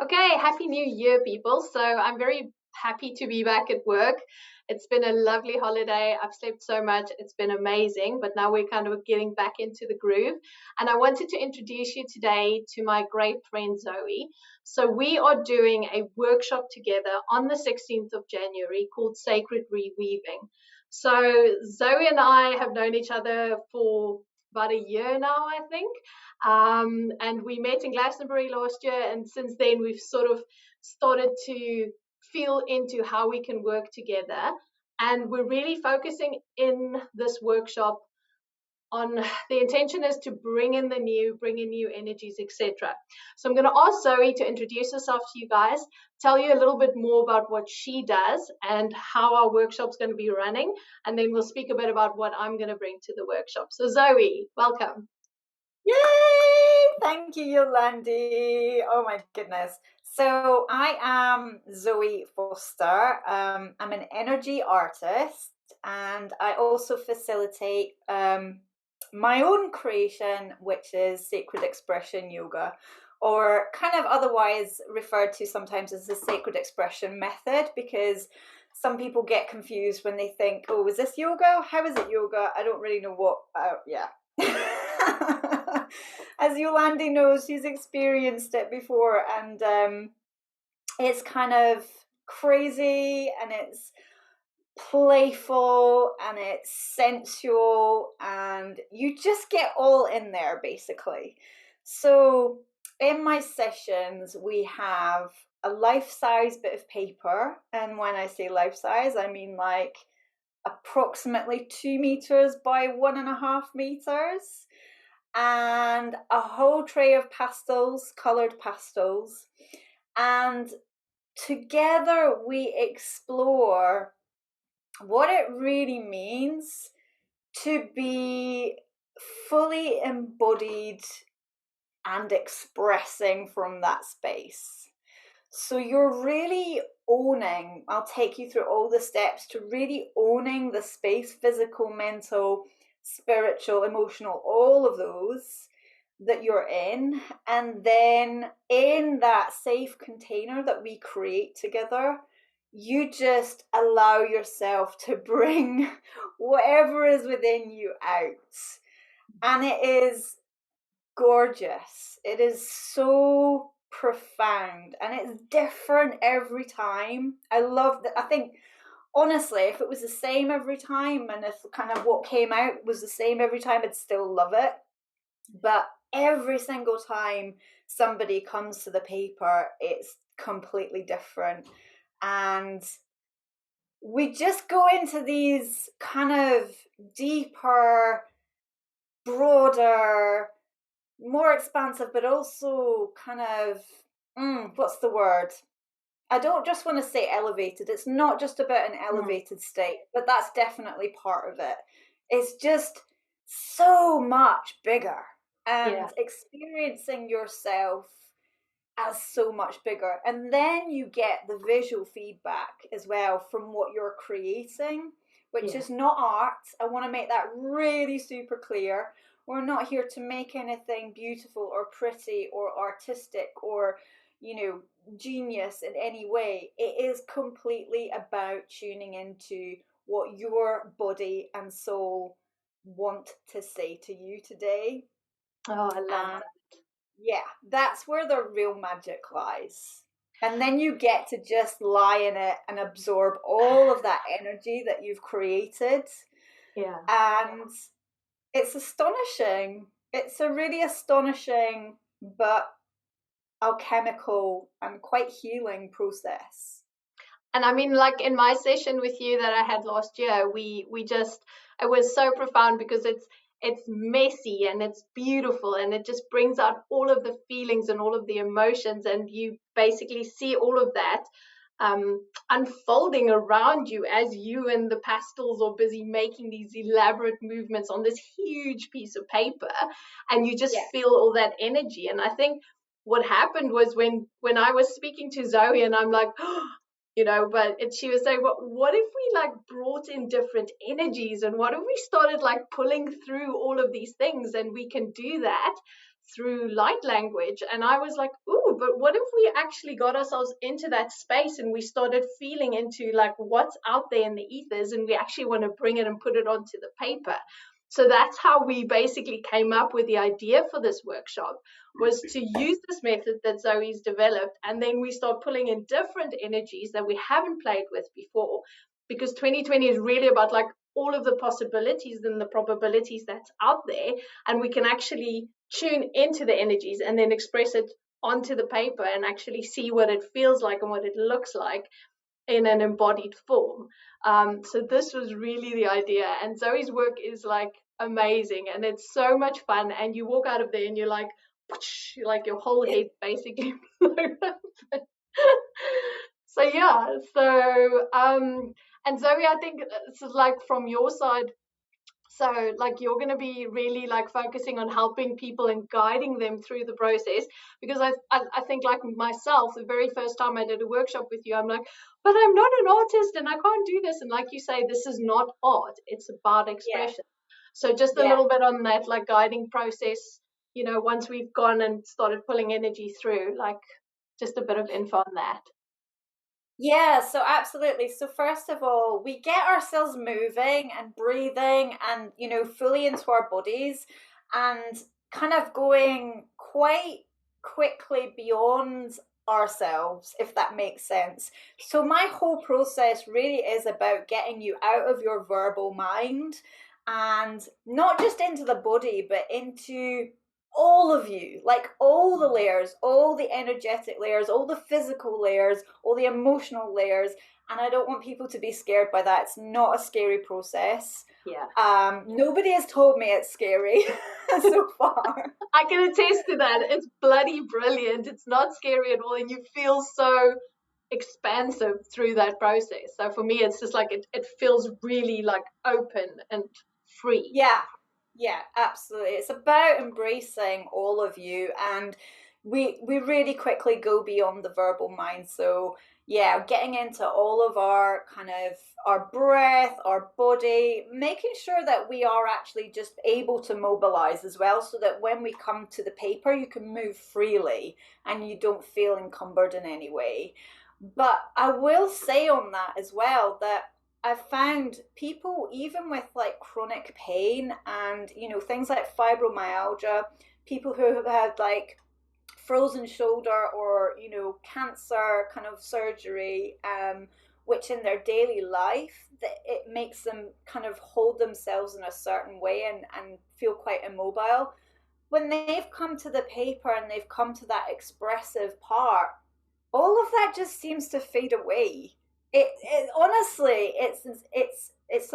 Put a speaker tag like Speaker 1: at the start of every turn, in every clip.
Speaker 1: Okay, Happy New Year, people. So I'm very happy to be back at work. It's been a lovely holiday. I've slept so much. It's been amazing. But now we're kind of getting back into the groove. And I wanted to introduce you today to my great friend Zoe. So we are doing a workshop together on the 16th of January called Sacred Reweaving. So Zoe and I have known each other for about a year now, I think. And we met in Glastonbury last year, and since then we've sort of started to feel into how we can work together. And we're really focusing in this workshop on the intention is to bring in the new, bring in new energies, etc. So I'm going to ask Zoe to introduce herself to you guys, tell you a little bit more about what she does and how our workshop's going to be running, and then we'll speak a bit about what I'm going to bring to the workshop. So Zoe, welcome.
Speaker 2: Yay! Thank you, Yolandi. Oh my goodness. So I am Zoe Foster. I'm an energy artist, and I also facilitate my own creation, which is sacred expression yoga, or kind of otherwise referred to sometimes as the sacred expression method, because some people get confused when they think, oh, is this yoga? How is it yoga? I don't really know what, yeah. As Yolandi knows, she's experienced it before, and it's kind of crazy, and it's playful, and it's sensual, and you just get all in there basically. So in my sessions we have a life-size bit of paper, and when I say life-size I mean like approximately 2 meters by 1.5 meters, and a whole tray of pastels, colored pastels, and together we explore what it really means to be fully embodied and expressing from that space. So you're really owning, I'll take you through all the steps to really owning the space, physical, mental, spiritual, emotional, all of those that you're in. And then in that safe container that we create together, you just allow yourself to bring whatever is within you out. And it is gorgeous. It is so profound, and it's different every time. I love that. I think honestly, if it was the same every time, and if kind of what came out was the same every time, I'd still love it. But every single time somebody comes to the paper, it's completely different. And we just go into these kind of deeper, broader, more expansive, but also kind of, what's the word? I don't just want to say elevated. It's not just about an elevated state, but that's definitely part of it. It's just so much bigger, and experiencing yourself as so much bigger. And then you get the visual feedback as well from what you're creating, which is not art. I want to make that really super clear. We're not here to make anything beautiful or pretty or artistic or, genius in any way. It is completely about tuning into what your body and soul want to say to you today.
Speaker 1: Oh, I love that.
Speaker 2: Yeah, that's where the real magic lies. And then you get to just lie in it and absorb all of that energy that you've created.
Speaker 1: Yeah.
Speaker 2: And it's astonishing. It's a really astonishing but alchemical and quite healing process.
Speaker 1: And I mean, like in my session with you that I had last year, we just it was so profound because it's messy and it's beautiful and it just brings out all of the feelings and all of the emotions, and you basically see all of that unfolding around you as you and the pastels are busy making these elaborate movements on this huge piece of paper, and you just feel all that energy. And I think what happened was when I was speaking to Zoe and I'm like, but she was saying, what if we like brought in different energies, and what if we started like pulling through all of these things, and we can do that through light language. And I was like, ooh, but what if we actually got ourselves into that space and we started feeling into like what's out there in the ethers, and we actually want to bring it and put it onto the paper. So that's how we basically came up with the idea for this workshop, was to use this method that Zoe's developed, and then we start pulling in different energies that we haven't played with before, because 2020 is really about like all of the possibilities and the probabilities that's out there, and we can actually tune into the energies and then express it onto the paper and actually see what it feels like and what it looks like in an embodied form. So this was really the idea, and Zoe's work is like amazing, and it's so much fun, and you walk out of there and you're like your whole head basically blown open. So yeah, so and Zoe, I think this is like from your side, so like you're going to be really like focusing on helping people and guiding them through the process, because I think like myself, the very first time I did a workshop with you, I'm like, but I'm not an artist and I can't do this. And like you say, this is not art, it's about expression. So just a little bit on that like guiding process, once we've gone and started pulling energy through, like just a bit of info on that.
Speaker 2: Yeah, so absolutely. So first of all, we get ourselves moving and breathing and, fully into our bodies and kind of going quite quickly beyond ourselves, if that makes sense. So my whole process really is about getting you out of your verbal mind and not just into the body, but into all of you, like all the layers, all the energetic layers, all the physical layers, all the emotional layers. And I don't want people to be scared by that. It's not a scary process.
Speaker 1: Yeah.
Speaker 2: Nobody has told me it's scary so far.
Speaker 1: I can attest to that. It's bloody brilliant. It's not scary at all, and you feel so expansive through that process. So for me, it's just like it feels really like open and free.
Speaker 2: Yeah, absolutely. It's about embracing all of you, and we really quickly go beyond the verbal mind. So yeah, getting into all of our kind of our breath, our body, making sure that we are actually just able to mobilize as well, so that when we come to the paper, you can move freely and you don't feel encumbered in any way. But I will say on that as well that I've found people, even with like chronic pain and, things like fibromyalgia, people who have had like frozen shoulder or, cancer kind of surgery, which in their daily life, that it makes them kind of hold themselves in a certain way and feel quite immobile. When they've come to the paper and they've come to that expressive part, all of that just seems to fade away. It honestly, it's it's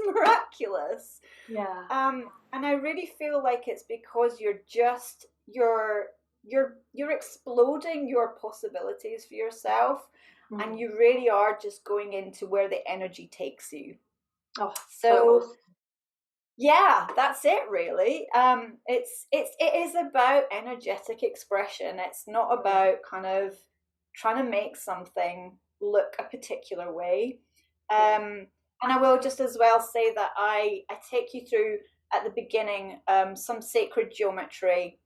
Speaker 2: miraculous.
Speaker 1: Yeah.
Speaker 2: And I really feel like it's because you're exploding your possibilities for yourself, and you really are just going into where the energy takes you.
Speaker 1: Oh,
Speaker 2: so yeah, that's it really. It is about energetic expression. It's not about kind of trying to make something look a particular way. And I will just as well say that I take you through at the beginning some sacred geometry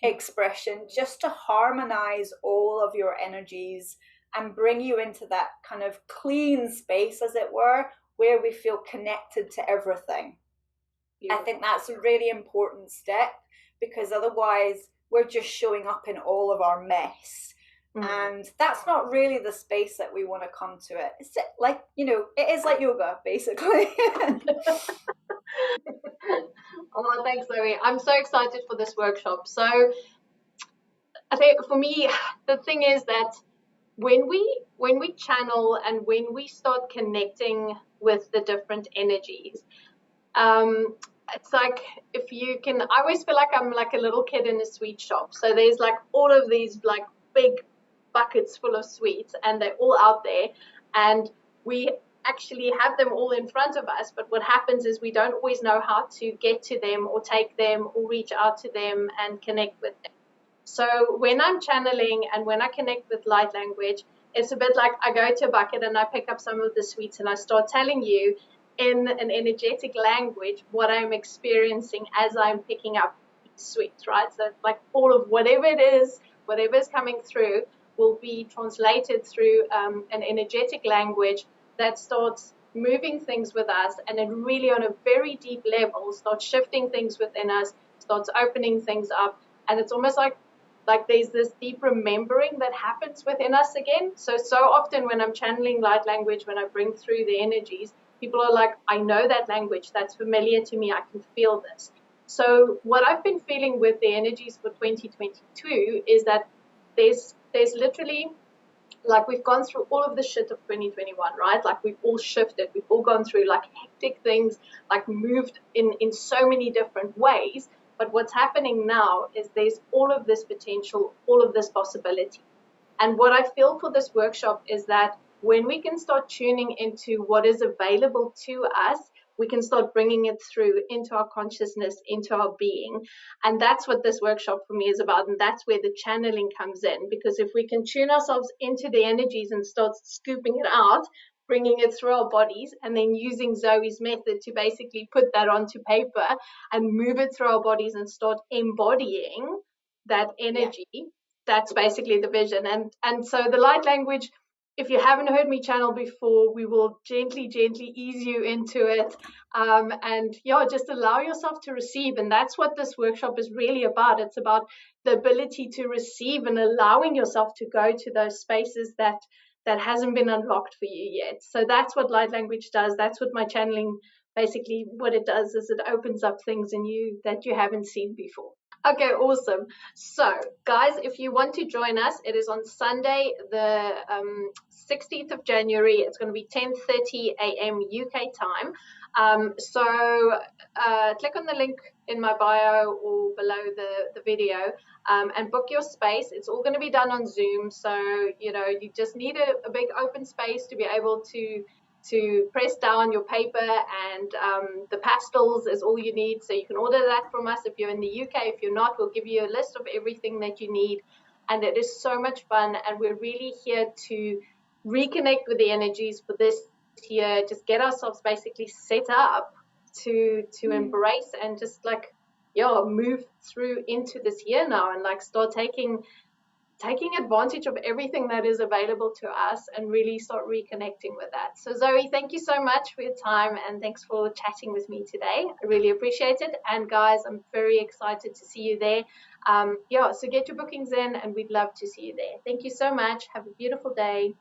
Speaker 2: expression, just to harmonize all of your energies and bring you into that kind of clean space, as it were, where we feel connected to everything. I think that's a really important step, because otherwise we're just showing up in all of our mess. And that's not really the space that we want to come to it. It's like, it is like yoga, basically.
Speaker 1: Oh, thanks, Zoe. I'm so excited for this workshop. So I think for me, the thing is that when we channel and when we start connecting with the different energies, it's like, if you can, I always feel like I'm like a little kid in a sweet shop. So there's like all of these like big buckets full of sweets, and they're all out there, and we actually have them all in front of us, but what happens is we don't always know how to get to them or take them or reach out to them and connect with them. So when I'm channeling and when I connect with light language, it's a bit like I go to a bucket and I pick up some of the sweets and I start telling you in an energetic language what I'm experiencing as I'm picking up suite, right? So like all of whatever it is, whatever is coming through will be translated through an energetic language that starts moving things with us, and then really on a very deep level starts shifting things within us, starts opening things up. And it's almost like there's this deep remembering that happens within us again. So often when I'm channeling light language, when I bring through the energies, people are like, I know that language, that's familiar to me, I can feel this. So what I've been feeling with the energies for 2022 is that there's literally, like, we've gone through all of the shit of 2021, right? Like, we've all shifted, we've all gone through like hectic things, like moved in so many different ways. But what's happening now is there's all of this potential, all of this possibility. And what I feel for this workshop is that when we can start tuning into what is available to us, we can start bringing it through into our consciousness, into our being. And that's what this workshop for me is about. And that's where the channeling comes in. Because if we can tune ourselves into the energies and start scooping it out, bringing it through our bodies, and then using Zoe's method to basically put that onto paper and move it through our bodies and start embodying that energy. Yeah. That's basically the vision. And so the light language, if you haven't heard me channel before, we will gently ease you into it. And yeah, just allow yourself to receive. And that's what this workshop is really about. It's about the ability to receive and allowing yourself to go to those spaces that hasn't been unlocked for you yet. So that's what light language does. That's what my channeling, basically what it does is it opens up things in you that you haven't seen before. Okay, awesome. So, guys, if you want to join us, it is on Sunday, the 16th of January. It's going to be 10:30 a.m. UK time. Click on the link in my bio or below the video and book your space. It's all going to be done on Zoom. So, you know, you just need a big open space to be able to press down your paper, and the pastels is all you need. So you can order that from us if you're in the UK. If you're not, we'll give you a list of everything that you need. And it is so much fun. And we're really here to reconnect with the energies for this year, just get ourselves basically set up to embrace and just like, yeah, move through into this year now and like start taking advantage of everything that is available to us and really start reconnecting with that. So Zoe, thank you so much for your time and thanks for chatting with me today. I really appreciate it. And guys, I'm very excited to see you there. So get your bookings in and we'd love to see you there. Thank you so much. Have a beautiful day.